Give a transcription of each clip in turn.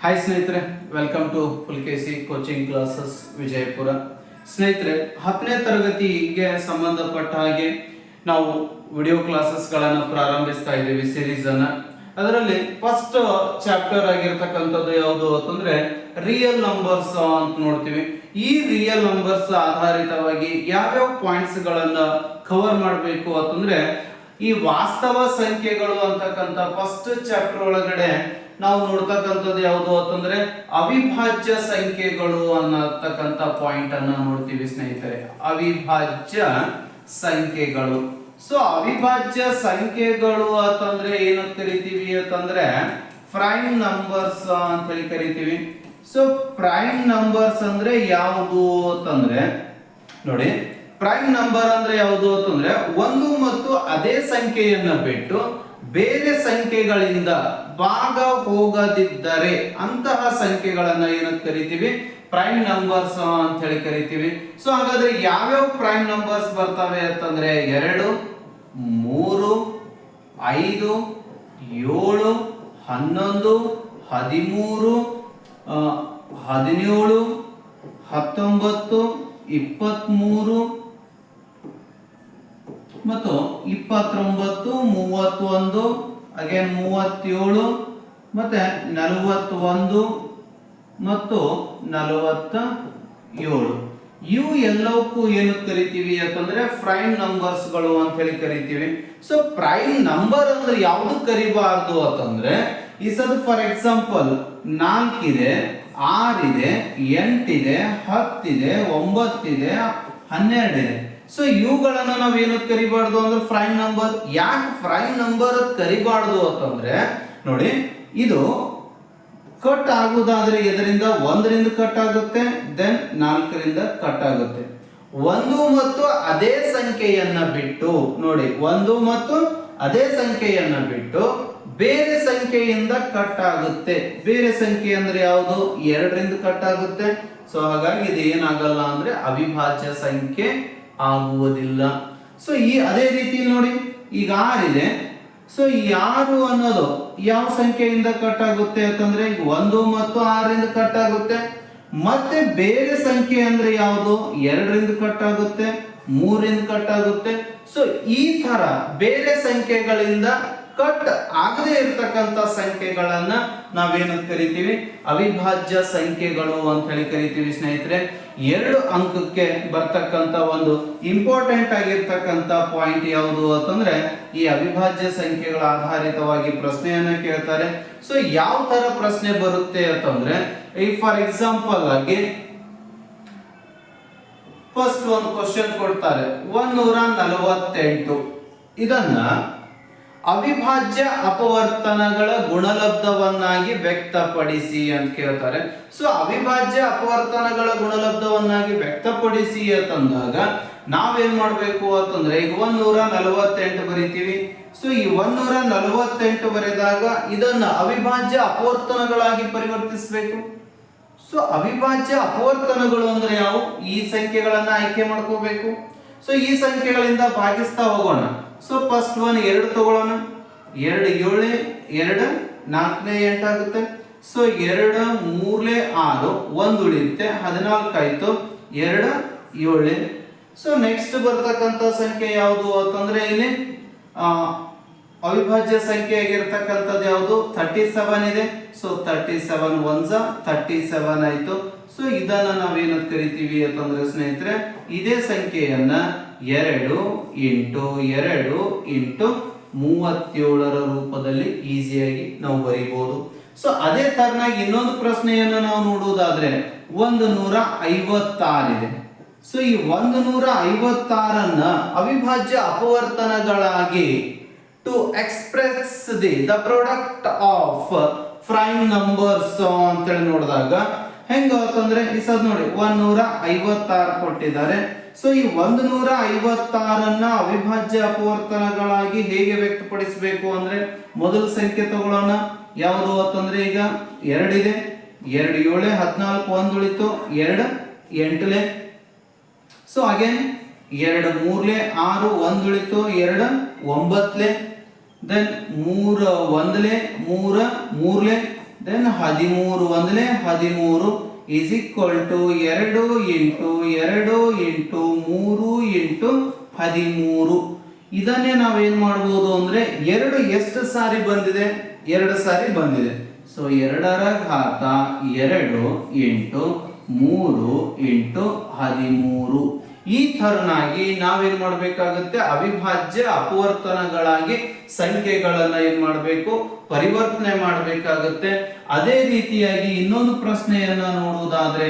Hi ಸ್ನೇಹಿತರೆ, welcome to Pulakeshi coaching classes Vijayapura. ಸ್ನೇಹಿತರೆ, 10ನೇ ತರಗತಿಗೆ ಸಂಬಂಧಪಟ್ಟ ಹಾಗೆ ನಾವು ವಿಡಿಯೋ ಕ್ಲಾಸಸ್ಗಳನ್ನು ಪ್ರಾರಂಭಿಸ್ತಾ ಇದ್ದೀವಿ ಸೀರೀಸ್ ಅನ್ನ. ಅದರಲ್ಲಿ ಫಸ್ಟ್ ಚಾಪ್ಟರ್ ಆಗಿರ್ತಕ್ಕಂಥದ್ದು ಯಾವುದು ಅಂತಂದ್ರೆ ರಿಯಲ್ ನಂಬರ್ಸ್ ಅಂತ ನೋಡ್ತೀವಿ. ಈ ರಿಯಲ್ ನಂಬರ್ಸ್ ಆಧಾರಿತವಾಗಿ ಯಾವ್ಯಾವ ಪಾಯಿಂಟ್ಸ್ ಗಳನ್ನ ಕವರ್ ಮಾಡಬೇಕು ಅಂತಂದ್ರೆ ಈ ವಾಸ್ತವ ಸಂಖ್ಯೆಗಳು ಅಂತಕ್ಕಂಥ ಫಸ್ಟ್ ಚಾಪ್ಟರ್ ಒಳಗಡೆ ನಾವು ನೋಡ್ತಕ್ಕಂಥದ್ದು ಯಾವುದು ಅಂತಂದ್ರೆ ಅವಿಭಾಜ್ಯ ಸಂಖ್ಯೆಗಳು ಅನ್ನತಕ್ಕಂಥ ಪಾಯಿಂಟ್ ಅನ್ನ ನೋಡ್ತೀವಿ ಸ್ನೇಹಿತರೆ. ಅವಿಭಾಜ್ಯ ಸಂಖ್ಯೆಗಳು. ಸೊ ಅವಿಭಾಜ್ಯ ಸಂಖ್ಯೆಗಳು ಅಂತಂದ್ರೆ ಏನಂತ ಕರಿತೀವಿ ಅಂತಂದ್ರೆ ಪ್ರೈಮ್ ನಂಬರ್ಸ್ ಅಂತ ಹೇಳಿ ಕರಿತೀವಿ. ಸೊ ಪ್ರೈಮ್ ನಂಬರ್ಸ್ ಅಂದ್ರೆ ಯಾವುದು ಅಂತಂದ್ರೆ ನೋಡಿ, ಪ್ರೈಮ್ ನಂಬರ್ ಅಂದ್ರೆ ಯಾವುದು ಅಂತಂದ್ರೆ ಒಂದು ಮತ್ತು ಅದೇ ಸಂಖ್ಯೆಯನ್ನ ಬಿಟ್ಟು ಬೇರೆ ಸಂಖ್ಯೆಗಳಿಂದ ಭಾಗ ಹೋಗದಿದ್ದರೆ ಅಂತಹ ಸಂಖ್ಯೆಗಳನ್ನ ಏನಂತ ಕರಿತೀವಿ, ಪ್ರೈಮ್ ನಂಬರ್ಸ್ ಅಂತ ಹೇಳಿ ಕರಿತೀವಿ. ಸೊ ಹಾಗಾದ್ರೆ ಯಾವ್ಯಾವ ಪ್ರೈಮ್ ನಂಬರ್ಸ್ ಬರ್ತವೆ ಅಂತಂದ್ರೆ 2, 3, 5, 7, 11, 13, 17, 19, 23 ಮತ್ತು 29, 31, ಅಗೇನ್ 37 ಮತ್ತೆ 41 ಮತ್ತು 47. ಇವು ಎಲ್ಲವಕ್ಕೂ ಏನು ಕರಿತೀವಿ ಅಂತಂದ್ರೆ ಪ್ರೈಮ್ ನಂಬರ್ಸ್ ಗಳು ಅಂತ ಹೇಳಿ ಕರಿತೀವಿ. ಸೊ ಪ್ರೈಮ್ ನಂಬರ್ ಅಂದ್ರೆ ಯಾವ್ದು ಕರಿಬಾರ್ದು ಅಂತಂದ್ರೆ ಈ ಸದ್ ಫಾರ್ ಎಕ್ಸಾಂಪಲ್ 4 ಇದೆ, 6 ಇದೆ, 8 ಇದೆ, 10 ಇದೆ, 9 ಇದೆ, 12 ಇದೆ. ಸೊ ಇವುಗಳನ್ನ ನಾವು ಏನಕ್ಕೆ ಕರಿಬಾರ್ದು ಅಂದ್ರೆ ಪ್ರೈಮ್ ನಂಬರ್. ಯಾಕೆ ಪ್ರೈಮ್ ನಂಬರ್ ಕರಿಬಾರ್ದು ಅಂತಂದ್ರೆ ನೋಡಿ, ಇದು ಕಟ್ ಆಗುವುದಾದ್ರೆ ಇದರಿಂದ 1ರಿಂದ ಕಟ್ ಆಗುತ್ತೆ, ದೆನ್ 4ರಿಂದ ಕಟ್ ಆಗುತ್ತೆ. 1 ಮತ್ತು ಅದೇ ಸಂಖ್ಯೆಯನ್ನ ಬಿಟ್ಟು ನೋಡಿ, 1 ಮತ್ತು ಅದೇ ಸಂಖ್ಯೆಯನ್ನ ಬಿಟ್ಟು ಬೇರೆ ಸಂಖ್ಯೆಯಿಂದ ಕಟ್ ಆಗುತ್ತೆ. ಬೇರೆ ಸಂಖ್ಯೆ ಅಂದ್ರೆ ಯಾವುದು? 2ರಿಂದ ಕಟ್ ಆಗುತ್ತೆ. ಸೊ ಹಾಗಾಗಿ ಇದು ಏನಾಗಲ್ಲ ಅಂದ್ರೆ ಅವಿಭಾಜ್ಯ ಸಂಖ್ಯೆ ಆಗುವುದಿಲ್ಲ. ಸೊ ಅದೇ ರೀತಿ ನೋಡಿ, ಈಗ 6 ಇದೆ. ಸೊ ಈ 6 ಅನ್ನೋದು ಯಾವ ಸಂಖ್ಯೆಯಿಂದ ಕಟ್ ಆಗುತ್ತೆ ಅಂತಂದ್ರೆ ಈಗ 1 ಮತ್ತು 6ರಿಂದ ಕಟ್ ಆಗುತ್ತೆ. ಮತ್ತೆ ಬೇರೆ ಸಂಖ್ಯೆ ಅಂದ್ರೆ ಯಾವುದು? 2ರಿಂದ ಕಟ್ ಆಗುತ್ತೆ, 3ರಿಂದ ಕಟ್ ಆಗುತ್ತೆ. ಸೊ ಈ ತರ ಬೇರೆ ಸಂಖ್ಯೆಗಳಿಂದ ಕಟ್ ಆಗದೆ ಇರತಕ್ಕಂತ ಸಂಖ್ಯೆಗಳನ್ನ ನಾವೇನಂತ ಕರಿತೀವಿ? ಅವಿಭಾಜ್ಯ ಸಂಖ್ಯೆಗಳು ಅಂತ ಹೇಳಿ ಕರಿತೀವಿ ಸ್ನೇಹಿತರೆ. 2 ಅಂಕಕ್ಕೆ ಬರ್ತಕ್ಕಂತ ಒಂದು ಇಂಪಾರ್ಟೆಂಟ್ ಆಗಿರ್ತಕ್ಕಂತ ಪಾಯಿಂಟ್ ಯಾವುದು ಅಂತಂದ್ರೆ ಈ ಅವಿಭಾಜ್ಯ ಸಂಖ್ಯೆಗಳ ಆಧಾರಿತವಾಗಿ ಪ್ರಶ್ನೆಯನ್ನ ಕೇಳ್ತಾರೆ. ಸೊ ಯಾವ ತರ ಪ್ರಶ್ನೆ ಬರುತ್ತೆ ಅಂತಂದ್ರೆ ಈ ಫಾರ್ ಎಕ್ಸಾಂಪಲ್ ಆಗಿ ಫಸ್ಟ್ ಒಂದು ಕ್ವಶನ್ ಕೊಡ್ತಾರೆ, 148. ಇದನ್ನ ಅವಿಭಾಜ್ಯ ಅಪವರ್ತನಗಳ ಗುಣಲಬ್ಧವನ್ನಾಗಿ ವ್ಯಕ್ತಪಡಿಸಿ ಅಂತ ಕೇಳ್ತಾರೆ. ಸೊ ಅವಿಭಾಜ್ಯ ಅಪವರ್ತನಗಳ ಗುಣಲಬ್ಧವನ್ನಾಗಿ ವ್ಯಕ್ತಪಡಿಸಿ ಅಂತಂದಾಗ ನಾವೇನ್ ಮಾಡ್ಬೇಕು ಅಂತಂದ್ರೆ ಈಗ 148 ಬರಿತೀವಿ. ಸೊ ಈ 148 ಬರೆದಾಗ ಇದನ್ನ ಅವಿಭಾಜ್ಯ ಅಪವರ್ತನಗಳಾಗಿ ಪರಿವರ್ತಿಸಬೇಕು. ಸೊ ಅವಿಭಾಜ್ಯ ಅಪವರ್ತನಗಳು ಅಂದ್ರೆ ಯಾವ? ಈ ಸಂಖ್ಯೆಗಳನ್ನ ಆಯ್ಕೆ ಮಾಡ್ಕೋಬೇಕು. ಸೊ ಈ ಸಂಖ್ಯೆಗಳಿಂದ ಭಾಗಿಸ್ತಾ ಹೋಗೋಣ. ಸೊ ಫಸ್ಟ್ 2 ತಗೊಳ್ಳೋಣ. 2 7, 2 4 8 ಆಗುತ್ತೆ. ಸೊ 2 3 6, 1 ಉಳಿಯುತ್ತೆ, 14 ಆಯ್ತು, 2 7. ಸೊ ನೆಕ್ಸ್ಟ್ ಬರ್ತಕ್ಕಂಥ ಸಂಖ್ಯೆ ಯಾವುದು ಅಂತಂದ್ರೆ ಇಲ್ಲಿ ಅವಿಭಾಜ್ಯ ಸಂಖ್ಯೆ ಆಗಿರ್ತಕ್ಕಂಥದ್ದು ಯಾವುದು? 37 ಇದೆ. ಸೊ 37 1 37 ಆಯ್ತು. ಸೊ ಇದನ್ನ ನಾವೇನಂತ ಕರಿತೀವಿ ಅಂತಂದ್ರೆ ಸ್ನೇಹಿತರೆ ಇದೇ ಸಂಖ್ಯೆಯನ್ನ 2 × 2 × 37 ರೂಪದಲ್ಲಿ ಈಸಿಯಾಗಿ ನಾವು ಬರೀಬಹುದು. ಸೊ ಅದೇ ತರನಾಗಿ ಇನ್ನೊಂದು ಪ್ರಶ್ನೆಯನ್ನು ನಾವು ನೋಡುವುದಾದ್ರೆ 156 ಇದೆ. ಸೊ ಈ 156 ಅವಿಭಾಜ್ಯ ಅಪವರ್ತನಗಳಾಗಿ to express the product of prime numbers ಅಂತೇಳಿ ನೋಡಿದಾಗ ಹೆಂಗ ಅಂತಂದ್ರೆ ಈ ಸದ್ ನೋಡಿ 156 ಕೊಟ್ಟಿದ್ದಾರೆ. ಸೊ ಈ 156 ಅವಿಭಾಜ್ಯ ಅಪವರ್ತನಗಳಾಗಿ ಹೇಗೆ ವ್ಯಕ್ತಪಡಿಸಬೇಕು ಅಂದ್ರೆ ಮೊದಲ ಸಂಖ್ಯೆ ತಗೊಳ್ಳೋಣ. ಯಾವುದು ಅಂತಂದ್ರೆ ಈಗ 2 ಇದೆ, 2 7 14, 1 ಉಳಿತು, 2 8. ಸೊ ಅಗೇನ್ 2 3 6, 1 ಉಳಿತು, 2 9. ದೆನ್ 3 1 3 3 ದೆನ್ 13 ಒಂದಲೇ 13 is equal to 2 into 2 into 3 into 13. ಇದನ್ನೇ ನಾವೇನ್ ಮಾಡ್ಬೋದು ಅಂದ್ರೆ 2 ಎಷ್ಟು ಸಾರಿ ಬಂದಿದೆ, 2 ಸಾರಿ ಬಂದಿದೆ. ಸೊ 2 ರ ಘಾತ 2 ಇಂಟು 3 ಇಂಟು 13. ಈ ತರನಾಗಿ ನಾವೇನ್ ಮಾಡ್ಬೇಕಾಗುತ್ತೆ, ಅವಿಭಾಜ್ಯ ಅಪವರ್ತನಗಳಾಗಿ ಸಂಖ್ಯೆಗಳನ್ನ ಏನ್ ಮಾಡಬೇಕು, ಪರಿವರ್ತನೆ ಮಾಡಬೇಕಾಗುತ್ತೆ. ಅದೇ ರೀತಿಯಾಗಿ ಇನ್ನೊಂದು ಪ್ರಶ್ನೆಯನ್ನ ನೋಡುವುದಾದ್ರೆ,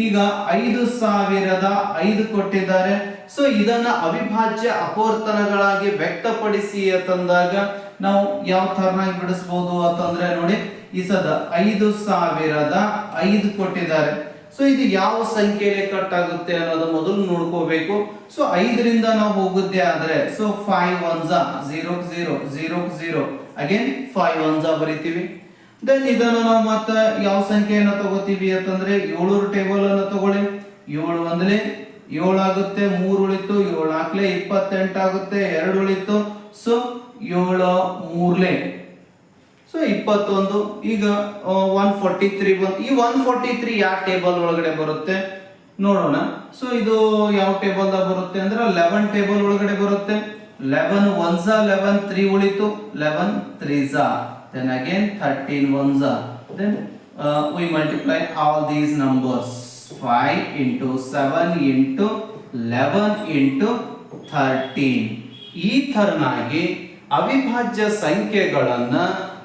ಈಗ 5005 ಕೊಟ್ಟಿದ್ದಾರೆ. ಸೊ ಇದನ್ನ ಅವಿಭಾಜ್ಯ ಅಪವರ್ತನಗಳಾಗಿ ವ್ಯಕ್ತಪಡಿಸಿ ಅಂತಂದಾಗ ನಾವು ಯಾವ ತರನಾಗಿ ಬಿಡಿಸಬಹುದು ಅಂತಂದ್ರೆ ನೋಡಿ, ಈ ಸದ 5005 ಕೊಟ್ಟಿದ್ದಾರೆ. ಸೊ ಇದು ಯಾವ ಸಂಖ್ಯೆಯಲ್ಲಿ ಕಟ್ ಆಗುತ್ತೆ ಅನ್ನೋದು ಮೊದಲು ನೋಡ್ಕೋಬೇಕು. ಸೊ 5ರಿಂದ ನಾವು ಹೋಗುತ್ತೆ ಆದ್ರೆ, ಸೊ 5 1s 0 0 0 0 ಅಗೇನ್ 5 1s ಬರಿತೀವಿ. ದೆನ್ ಇದನ್ನು ನಾವು ಮತ್ತೆ ಯಾವ ಸಂಖ್ಯೆಯನ್ನ ತಗೋತೀವಿ ಅಂತಂದ್ರೆ 7 ಟೇಬಲ್ ಅನ್ನು ತಗೊಳ್ಳಿ. 7 ಒಂದಲೇ 7 ಆಗುತ್ತೆ, 3 ಉಳಿತು, 7 4 28 ಆಗುತ್ತೆ, 2 ಉಳಿತು. So 7 3 so 21. ಈಗ 143 ಬಂತು. ಈ 143 ಯಾವ ಟೇಬಲ್ ಒಳಗಡೆ ಬರುತ್ತೆ ನೋಡೋಣ. ಸೊ ಇದು ಯಾವ ಟೇಬಲ್ ಬರುತ್ತೆ ಅಂದ್ರೆ 11 ಟೇಬಲ್ ಒಳಗಡೆ ಬರುತ್ತೆ. 11 1s 11, 3 ಉಳಿತು, 11 3s, then again 13 1s. Then we multiply all these numbers. 5 into 7 into 11 into 13. ಈ ತರನಾಗಿ ಅವಿಭಾಜ್ಯ ಸಂಖ್ಯೆಗಳನ್ನ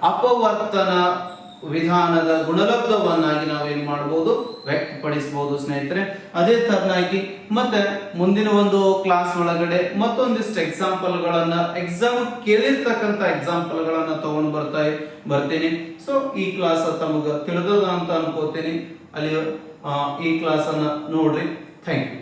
ಅಪವರ್ತನ ವಿಧಾನದ ಗುಣಲಬ್ಧವನ್ನಾಗಿ ನಾವೇನ್ ಮಾಡಬಹುದು, ವ್ಯಕ್ತಪಡಿಸಬಹುದು ಸ್ನೇಹಿತರೆ. ಅದೇ ತರನಾಗಿ ಮತ್ತೆ ಮುಂದಿನ ಒಂದು ಕ್ಲಾಸ್ ಒಳಗಡೆ ಮತ್ತೊಂದಿಷ್ಟು ಎಕ್ಸಾಂಪಲ್ಗಳನ್ನ, ಎಕ್ಸಾಮ್ ಕೇಳಿರ್ತಕ್ಕಂಥ ಎಕ್ಸಾಂಪಲ್ಗಳನ್ನ ತಗೊಂಡು ಬರ್ತೀನಿ. ಸೊ ಈ ಕ್ಲಾಸ್ ತಮಗ ತಿಳಿದದ ಅಂತ ಅನ್ಕೋತೀನಿ. ಅಲ್ಲಿ ಈ ಕ್ಲಾಸ್ ಅನ್ನ ನೋಡ್ರಿ. Thank you.